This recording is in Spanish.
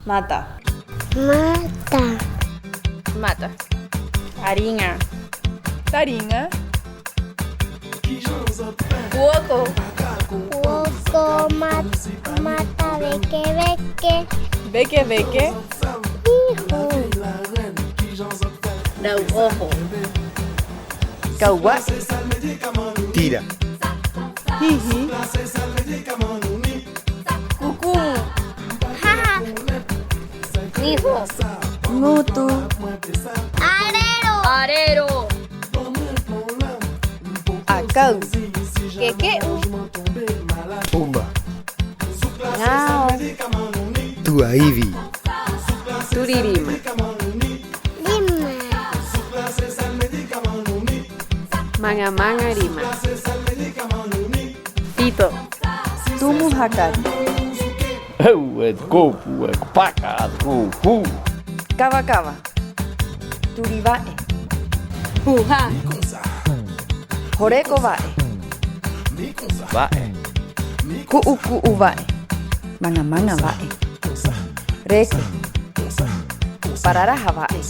Mata. Mata. Mata. Tarinha. Tarinha. Cuoco. Cuoco. Mata. Beque. Beque. Hijo. Dau ojo. Cauá. Tira. Jiji. Cucumu. Jaja. Hijo. Ngutu. Arero. Arero. Acau. Quequeu. Pumba. Ngao. Tuaivi. Turirima. Lima. Manga rima. Tito. Tumu hakari. Copu, paca, cupu. Cava. Turivae. Puja. Joreko vae. Vai. Ku'u vae. Manga vae. Reku. Pararaja vae.